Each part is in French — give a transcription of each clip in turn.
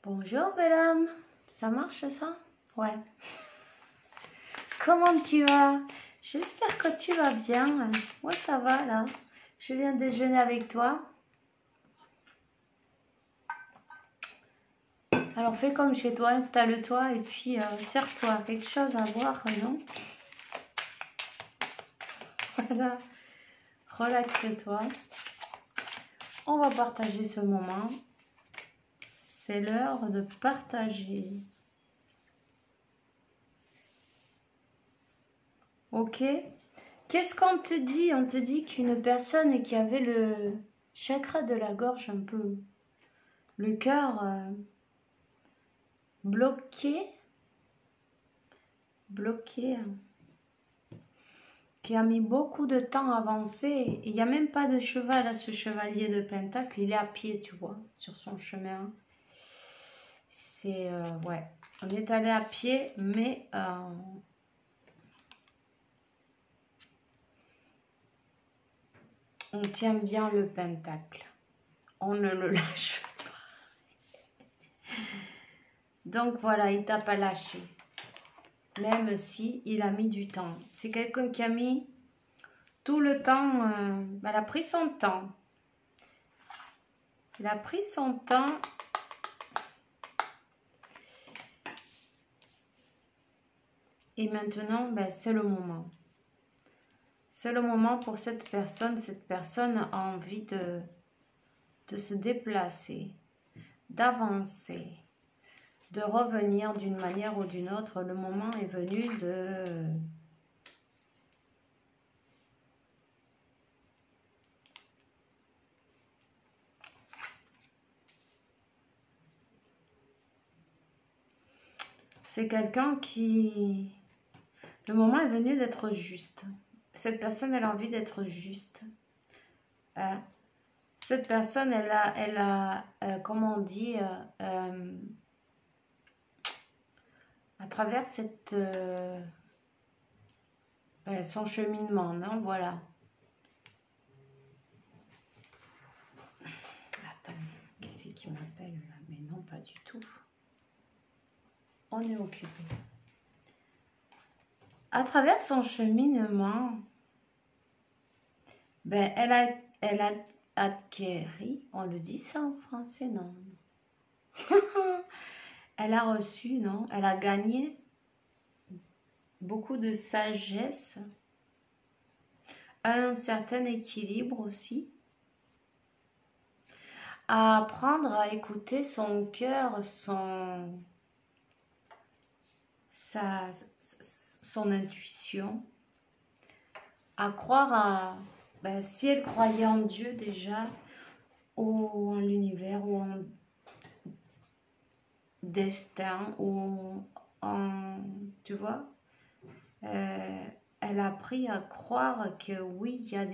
Bonjour bel homme, ça marche ça? Ouais. Comment tu vas? J'espère que tu vas bien. Moi ça va là. Je viens déjeuner avec toi. Alors fais comme chez toi, installe-toi et puis sers-toi quelque chose à boire, non? Voilà. Relaxe-toi. On va partager ce moment. C'est l'heure de partager. Ok? Qu'est-ce qu'on te dit? On te dit qu'une personne qui avait le chakra de la gorge un peu, le cœur bloqué, qui a mis beaucoup de temps à avancer. Il n'y a même pas de cheval à ce chevalier de Pentacle, il est à pied, tu vois, sur son chemin. C'est, ouais, on est allé à pied, mais on tient bien le Pentacle. On ne le lâche pas. Donc voilà, il t'a pas lâché. Même si il a mis du temps. C'est quelqu'un qui a mis tout le temps. Elle a pris son temps. Il a pris son temps. Et maintenant, ben, c'est le moment. C'est le moment pour cette personne. Cette personne a envie de se déplacer, d'avancer, de revenir d'une manière ou d'une autre. Le moment est venu de... C'est quelqu'un qui... Le moment est venu d'être juste. Cette personne, elle a envie d'être juste. Cette personne, elle a comment on dit, à travers cette, son cheminement, non, voilà. Attends, qui c'est qui m'appelle là? Mais non, pas du tout. On est occupé. À travers son cheminement, ben, elle a acquéri, on le dit ça en français, non? Elle a reçu, non? Elle a gagné beaucoup de sagesse, un certain équilibre aussi, à apprendre à écouter son cœur, son intuition, à croire à, ben, si elle croyait en Dieu déjà, ou en l'univers, ou en destin, ou en, tu vois, elle a appris à croire que oui, il y a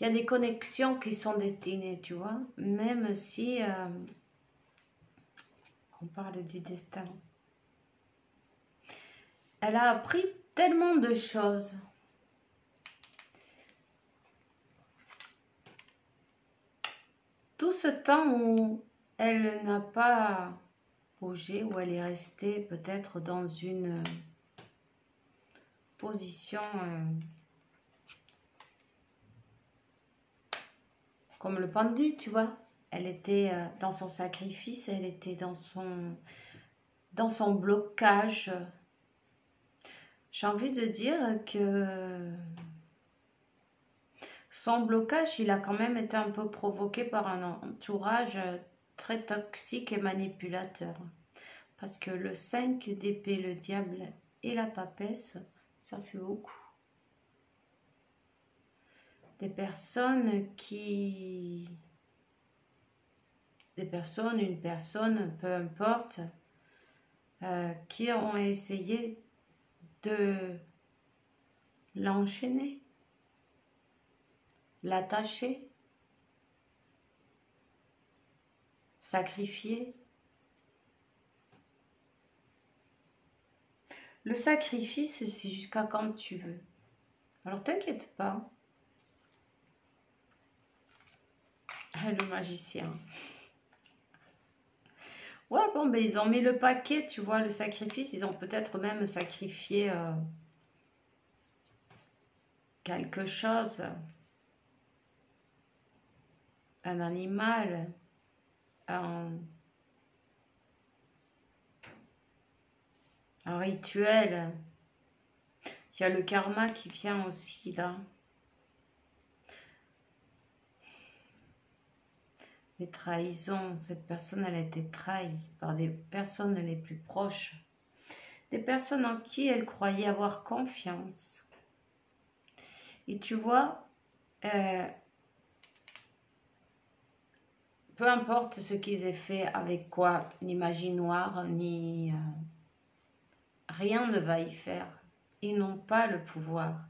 des connexions qui sont destinées, tu vois, même si on parle du destin. Elle a appris tellement de choses. Tout ce temps où elle n'a pas bougé, où elle est restée peut-être dans une position comme le pendu, tu vois. Elle était dans son sacrifice, elle était dans son blocage. J'ai envie de dire que son blocage, il a quand même été un peu provoqué par un entourage très toxique et manipulateur. Parce que le 5 d'épée, le diable et la papesse, ça fait beaucoup. Des personnes, une personne, peu importe, qui ont essayé de l'enchaîner, l'attacher, sacrifier. Le sacrifice, c'est jusqu'à quand tu veux. Alors t'inquiète pas. Le magicien. Ouais, bon, ben ils ont mis le paquet, tu vois, le sacrifice. Ils ont peut-être même sacrifié quelque chose, un animal, un, un rituel. Il y a le karma qui vient aussi là. Des trahisons. Cette personne, elle a été trahie par des personnes les plus proches. Des personnes en qui elle croyait avoir confiance. Et tu vois, peu importe ce qu'ils aient fait avec quoi, ni magie noire, ni rien ne va y faire. Ils n'ont pas le pouvoir.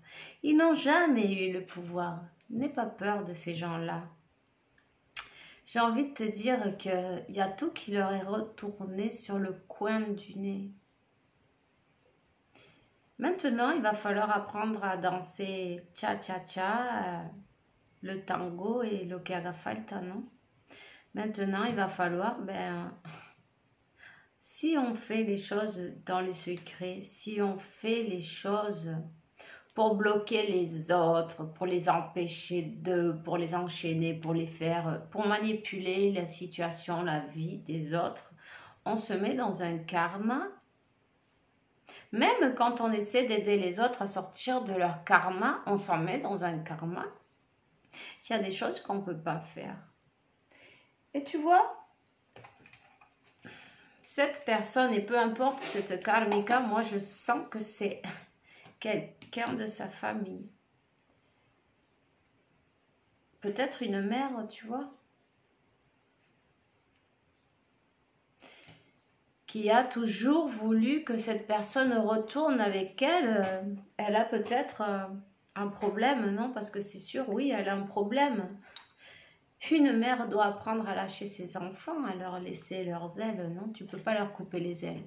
Ils n'ont jamais eu le pouvoir. N'aie pas peur de ces gens-là. J'ai envie de te dire qu'il y a tout qui leur est retourné sur le coin du nez. Maintenant, il va falloir apprendre à danser cha-cha-cha, le tango et le que haga falta, non? Maintenant, il va falloir, si on fait les choses dans les secrets, si on fait les choses pour bloquer les autres, pour les empêcher pour les enchaîner, pour les faire, pour manipuler la situation, la vie des autres, on se met dans un karma. Même quand on essaie d'aider les autres à sortir de leur karma, on s'en met dans un karma. Il y a des choses qu'on ne peut pas faire. Et tu vois, cette personne, et peu importe cette karmika, moi je sens que c'est quelqu'un de sa famille. Peut-être une mère, tu vois, qui a toujours voulu que cette personne retourne avec elle. Elle a peut-être un problème, non? Parce que c'est sûr, oui, elle a un problème. Une mère doit apprendre à lâcher ses enfants, à leur laisser leurs ailes, non? Tu ne peux pas leur couper les ailes.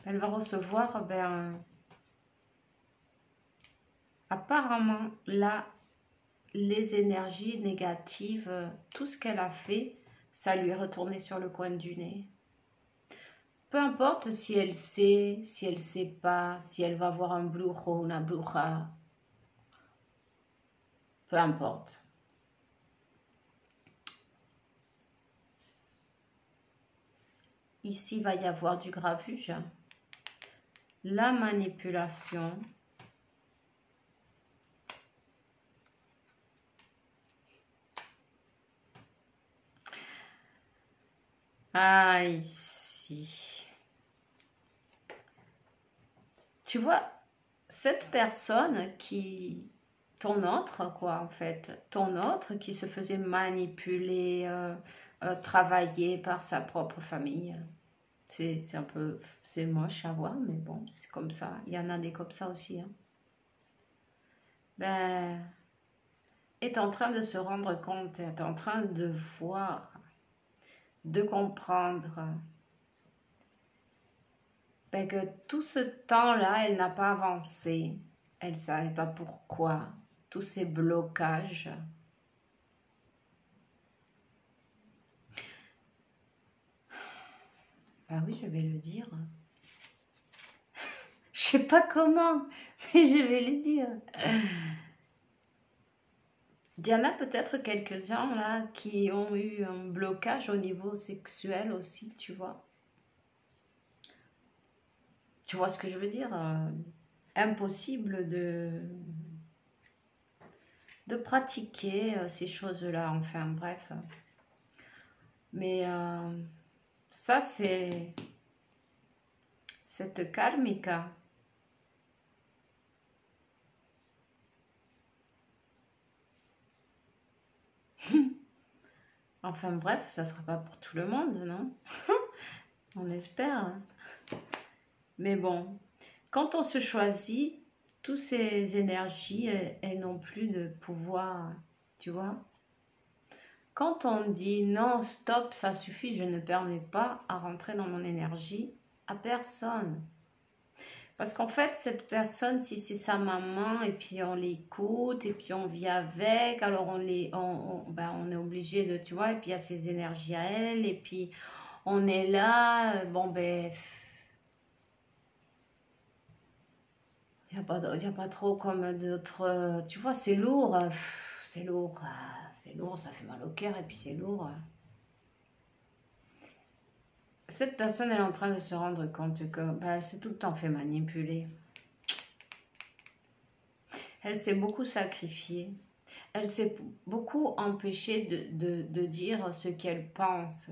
Elle va recevoir, apparemment, là, les énergies négatives, tout ce qu'elle a fait, ça lui est retourné sur le coin du nez. Peu importe si elle sait, si elle sait pas, si elle va voir un brujo ou una bruja, peu importe. Ici, il va y avoir du gravuge, la manipulation. Ah, ici. Tu vois, cette personne qui... Ton autre, quoi, en fait. Ton autre qui se faisait manipuler, travailler par sa propre famille. C'est un peu... C'est moche à voir, mais bon, c'est comme ça. Il y en a des comme ça aussi. Hein. Est en train de se rendre compte, est en train de voir, de comprendre que tout ce temps-là, elle n'a pas avancé. Elle ne savait pas pourquoi. Tous ces blocages. Bah oui, je vais le dire. Je sais pas comment, mais je vais le dire. Il y en a peut-être quelques-uns là qui ont eu un blocage au niveau sexuel aussi, tu vois. Tu vois ce que je veux dire? Impossible de pratiquer ces choses-là, enfin bref. Mais ça, c'est cette karmika. Enfin bref, ça ne sera pas pour tout le monde, non? On espère. Mais bon, quand on se choisit, toutes ces énergies, elles n'ont plus de pouvoir, tu vois? Quand on dit non, stop, ça suffit, je ne permets pas à rentrer dans mon énergie, à personne. Parce qu'en fait, cette personne, si c'est sa maman, et puis on l'écoute, et puis on vit avec, alors ben, on est obligé de, tu vois, et puis il y a ses énergies à elle, et puis on est là, bon ben, y a pas trop comme d'autres, tu vois, c'est lourd, c'est lourd, ça fait mal au cœur, et puis c'est lourd. Cette personne, elle est en train de se rendre compte que ben, elle s'est tout le temps fait manipuler. Elle s'est beaucoup sacrifiée. Elle s'est beaucoup empêchée de dire ce qu'elle pense.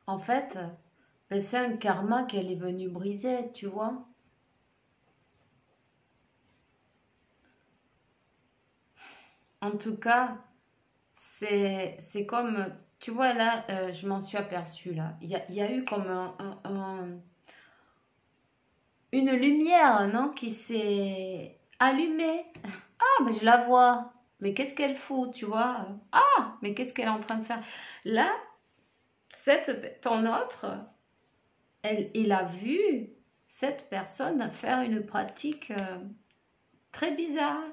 En fait, ben, c'est un karma qu'elle est venue briser, tu vois. En tout cas, c'est comme, tu vois, là, je m'en suis aperçue, là. Il y a eu comme une lumière, non, qui s'est allumée. Ah, mais je la vois. Mais qu'est-ce qu'elle fout, tu vois? Ah, mais qu'est-ce qu'elle est en train de faire? Là, ton autre, il a vu cette personne faire une pratique très bizarre.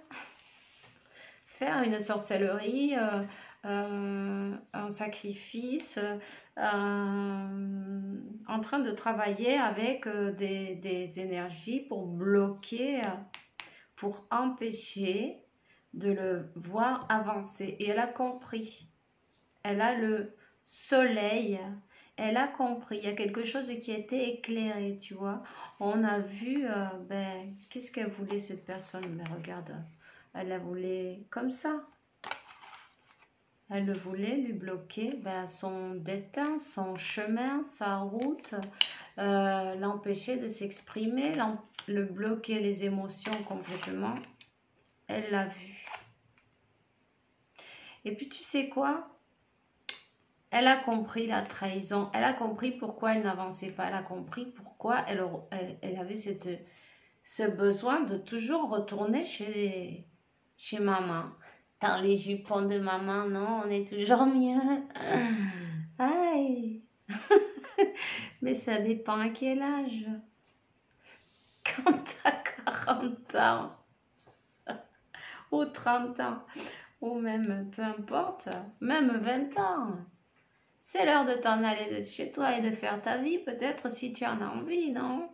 Faire une sorcellerie, un sacrifice, en train de travailler avec des énergies pour bloquer, pour empêcher de le voir avancer. Et elle a compris. Elle a le soleil. Elle a compris. Il y a quelque chose qui a été éclairé, tu vois. On a vu, ben, qu'est-ce qu'elle voulait cette personne? Mais regarde, elle la voulait comme ça. Elle voulait lui bloquer ben, son destin, son chemin, sa route, l'empêcher de s'exprimer, le bloquer les émotions complètement. Elle l'a vu. Et puis tu sais quoi? Elle a compris la trahison. Elle a compris pourquoi elle n'avançait pas. Elle a compris pourquoi elle avait ce besoin de toujours retourner chez maman. Dans les jupons de maman, non, on est toujours mieux. Aïe. Mais ça dépend à quel âge. Quand t'as 40 ans, ou 30 ans, ou même, peu importe, même 20 ans. C'est l'heure de t'en aller de chez toi et de faire ta vie, peut-être si tu en as envie, non?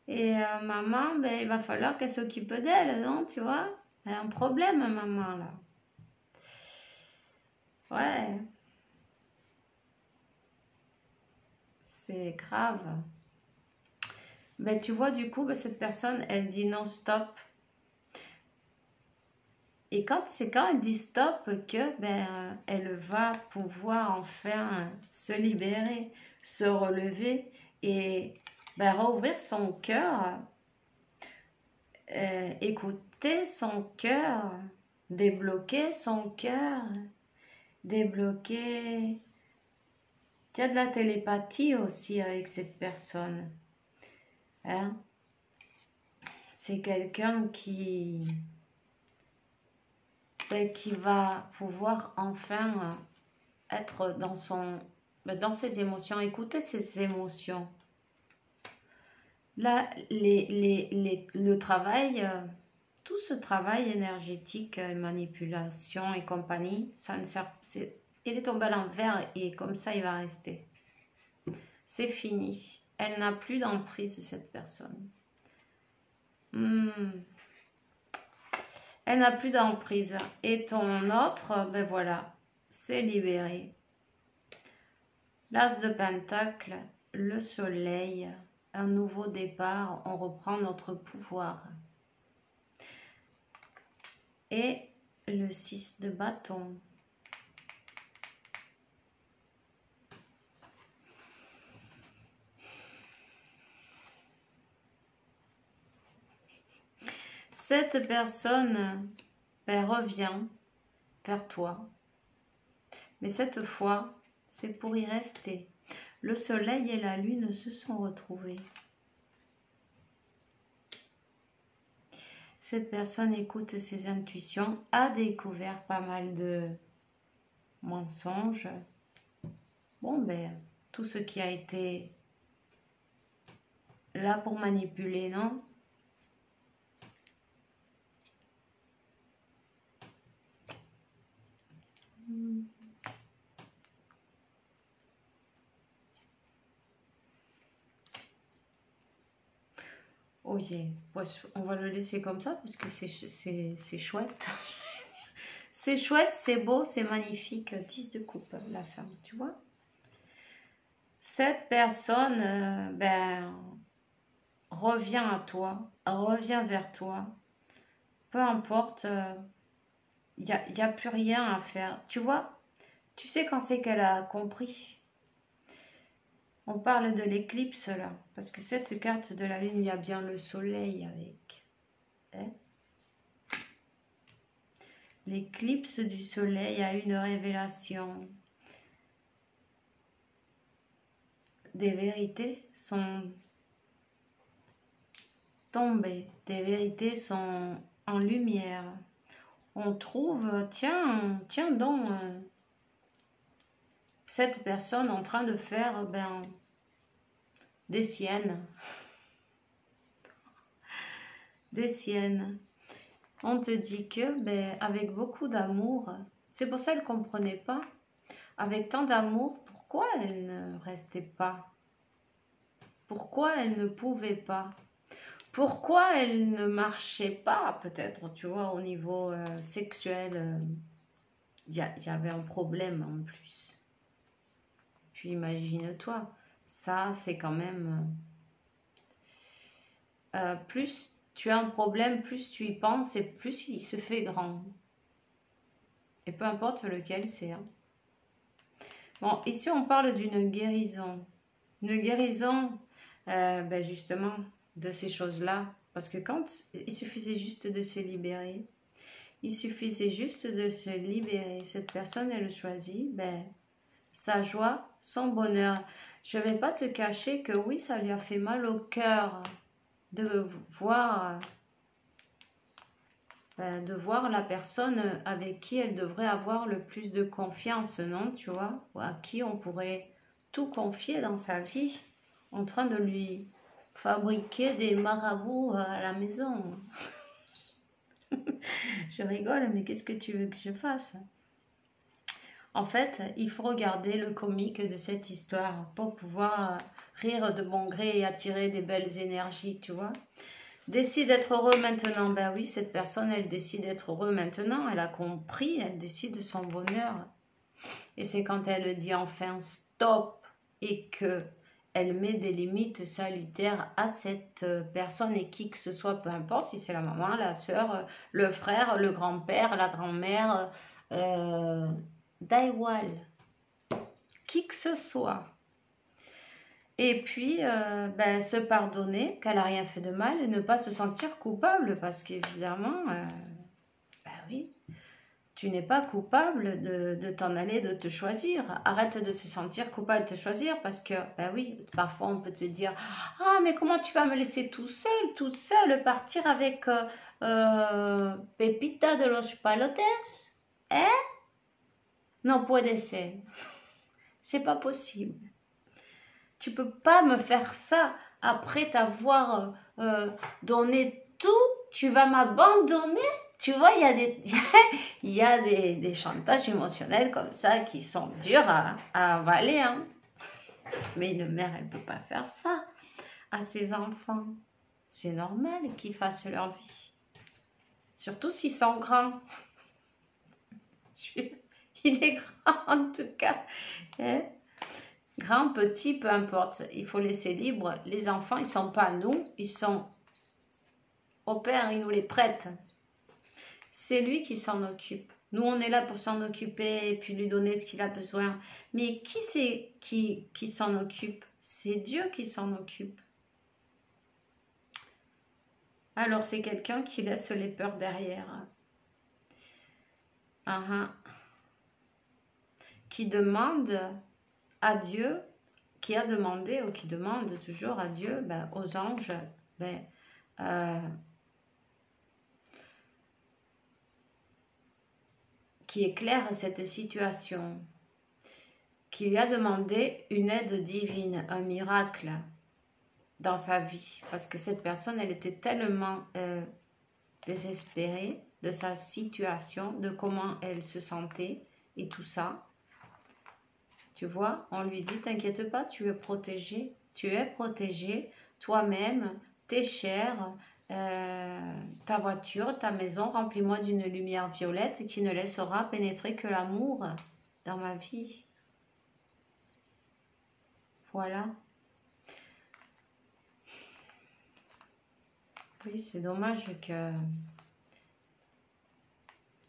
Et maman, ben, il va falloir qu'elle s'occupe d'elle, non? Tu vois? Elle a un problème, maman, là. Ouais. C'est grave. Ben, tu vois, du coup, ben, cette personne, elle dit non, stop. Et c'est quand elle dit stop que ben, elle va pouvoir enfin se libérer, se relever et ben, rouvrir son cœur, écouter son cœur, débloquer son cœur, débloquer. Tu as de la télépathie aussi avec cette personne. Hein? C'est quelqu'un qui va pouvoir enfin être dans ses émotions, écouter ses émotions. Là, le travail, tout ce travail énergétique, manipulation et compagnie, ça ne sert, il est tombé à l'envers et comme ça il va rester. C'est fini. Elle n'a plus d'emprise, cette personne. Elle n'a plus d'emprise. Et ton autre, ben voilà, c'est libéré. L'as de pentacle, le soleil, un nouveau départ, on reprend notre pouvoir. Et le 6 de bâton. Cette personne ben, revient vers toi. Mais cette fois, c'est pour y rester. Le soleil et la lune se sont retrouvés. Cette personne écoute ses intuitions, a découvert pas mal de mensonges. Bon, ben, tout ce qui a été là pour manipuler, non? Ok, on va le laisser comme ça parce que c'est chouette. C'est chouette, c'est beau, c'est magnifique. 10 de coupe, la femme, tu vois. Cette personne, ben, revient à toi, revient vers toi. Peu importe, il y a plus rien à faire. Tu vois, tu sais quand c'est qu'elle a compris. On parle de l'éclipse là, parce que cette carte de la lune, il y a bien le soleil avec. Hein? L'éclipse du soleil a une révélation. Des vérités sont tombées, des vérités sont en lumière. On trouve, tiens donc, cette personne en train de faire des siennes. Des siennes. On te dit que, avec beaucoup d'amour, c'est pour ça qu'elle ne comprenait pas. Avec tant d'amour, pourquoi elle ne restait pas? Pourquoi elle ne pouvait pas? Pourquoi elle ne marchait pas, peut-être, tu vois, au niveau sexuel, il y avait un problème en plus. Puis imagine-toi, ça c'est quand même... plus tu as un problème, plus tu y penses et plus il se fait grand. Et peu importe lequel c'est. Hein. Bon, ici on parle d'une guérison. Une guérison, justement, de ces choses-là. Parce que quand il suffisait juste de se libérer, il suffisait juste de se libérer. Cette personne, elle choisit sa joie, son bonheur. Je ne vais pas te cacher que oui, ça lui a fait mal au cœur de voir la personne avec qui elle devrait avoir le plus de confiance, non, tu vois, ou à qui on pourrait tout confier dans sa vie, en train de lui fabriquer des marabouts à la maison. Je rigole, mais qu'est-ce que tu veux que je fasse? En fait, il faut regarder le comique de cette histoire pour pouvoir rire de bon gré et attirer des belles énergies, tu vois. Décide d'être heureux maintenant. Ben oui, cette personne, elle décide d'être heureux maintenant. Elle a compris, elle décide de son bonheur. Et c'est quand elle dit enfin stop et que elle met des limites salutaires à cette personne et qui que ce soit, peu importe si c'est la maman, la soeur, le frère, le grand-père, la grand-mère, Daiwal, qui que ce soit. Et puis, se pardonner qu'elle n'a rien fait de mal et ne pas se sentir coupable parce qu'évidemment, oui, tu n'es pas coupable de t'en aller, de te choisir. Arrête de te sentir coupable de te choisir parce que, oui, parfois on peut te dire « Ah, mais comment tu vas me laisser toute seule partir avec Pepita de los Palotes? Hein? Non puede ser. C'est pas possible. Tu peux pas me faire ça après t'avoir donné tout. Tu vas m'abandonner. Tu vois, il y a des chantages émotionnels comme ça qui sont durs à avaler. Hein. Mais une mère, elle ne peut pas faire ça à ses enfants. C'est normal qu'ils fassent leur vie. Surtout s'ils sont grands. Il est grand en tout cas. Hein? Grand, petit, peu importe. Il faut laisser libre. Les enfants, ils ne sont pas à nous. Ils sont au Père. Il nous les prête. C'est lui qui s'en occupe. Nous, on est là pour s'en occuper et puis lui donner ce qu'il a besoin. Mais qui c'est qui s'en occupe? C'est Dieu qui s'en occupe. Alors, c'est quelqu'un qui laisse les peurs derrière. Qui demande à Dieu, qui a demandé ou qui demande toujours à Dieu, aux anges, qui éclaire cette situation. qui lui a demandé une aide divine, un miracle dans sa vie. Parce que cette personne, elle était tellement désespérée de sa situation, de comment elle se sentait et tout ça. Tu vois, on lui dit, t'inquiète pas, tu es protégé. Tu es protégé, toi-même, tes chairs, ta voiture, ta maison, remplis-moi d'une lumière violette qui ne laissera pénétrer que l'amour dans ma vie. Voilà. Oui, c'est dommage que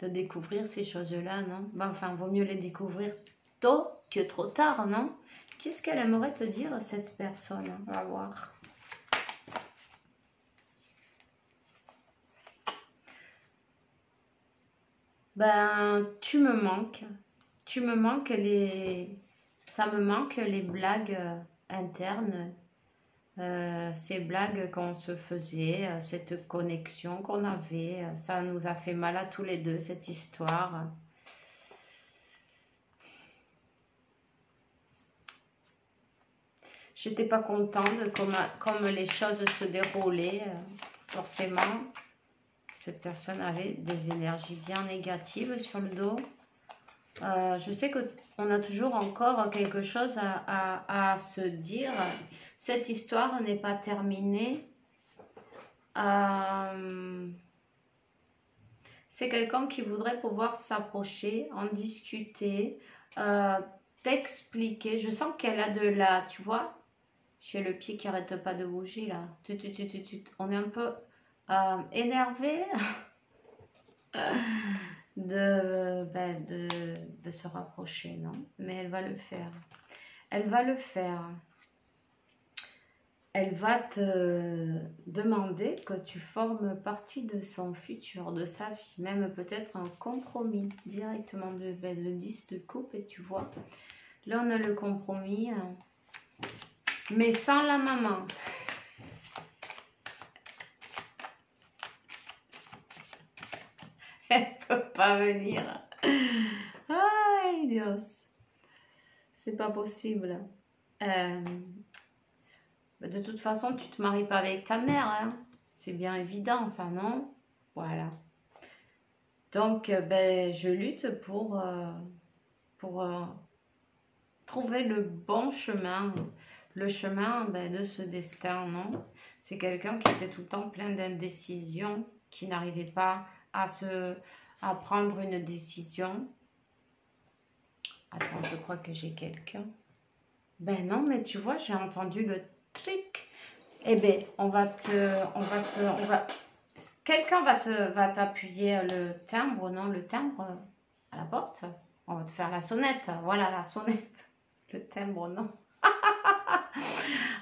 de découvrir ces choses-là, non? Ben, enfin, vaut mieux les découvrir tôt que trop tard, non? Qu'est-ce qu'elle aimerait te dire, cette personne? On va voir. Ben, tu me manques. Tu me manques les... Ça me manque les blagues internes. Ces blagues qu'on se faisait, cette connexion qu'on avait. Ça nous a fait mal à tous les deux, cette histoire. J'étais pas contente de comme les choses se déroulaient. Forcément, cette personne avait des énergies bien négatives sur le dos. Je sais qu'on a toujours encore quelque chose à se dire. Cette histoire n'est pas terminée. C'est quelqu'un qui voudrait pouvoir s'approcher, en discuter, t'expliquer. Je sens qu'elle a de la, tu vois, j'ai le pied qui arrête pas de bouger là. On est un peu énervé de se rapprocher, non? Mais elle va le faire. Elle va le faire. Elle va te demander que tu formes partie de son futur, de sa vie, même peut-être un compromis directement de le 10 de coupe, et tu vois, là on a le compromis, mais sans la maman. Elle ne peut pas venir. Ay Dios, c'est pas possible. De toute façon, tu te maries pas avec ta mère, hein? C'est bien évident, ça, non? Voilà. Donc, je lutte pour trouver le bon chemin, le chemin de ce destin, non? C'est quelqu'un qui était tout le temps plein d'indécision, qui n'arrivait pas à prendre une décision. Attends, je crois que j'ai quelqu'un. Ben non, mais tu vois, j'ai entendu le truc. Eh bien, quelqu'un va t'appuyer le timbre, non, le timbre à la porte. On va te faire la sonnette. Voilà, la sonnette. Le timbre, non.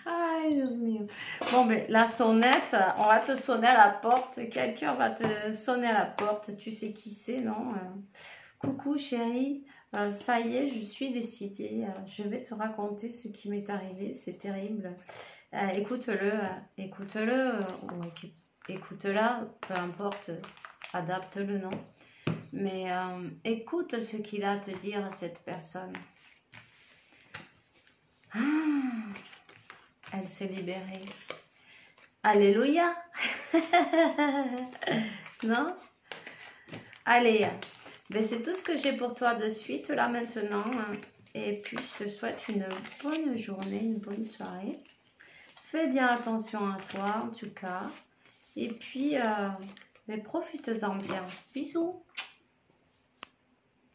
Ay, Dios mío. Bon, ben, la sonnette, on va te sonner à la porte. Quelqu'un va te sonner à la porte. Tu sais qui c'est, non? Coucou, chérie. Ça y est, je suis décidée. Je vais te raconter ce qui m'est arrivé. C'est terrible. Écoute-le, écoute-la, peu importe, adapte-le, non? Mais écoute ce qu'il a à te dire à cette personne. Elle s'est libérée. Alléluia. Non? Allez, ben c'est tout ce que j'ai pour toi de suite là maintenant. Et puis je te souhaite une bonne journée, une bonne soirée. Fais bien attention à toi en tout cas. Et puis, mais profite-en bien. Bisous.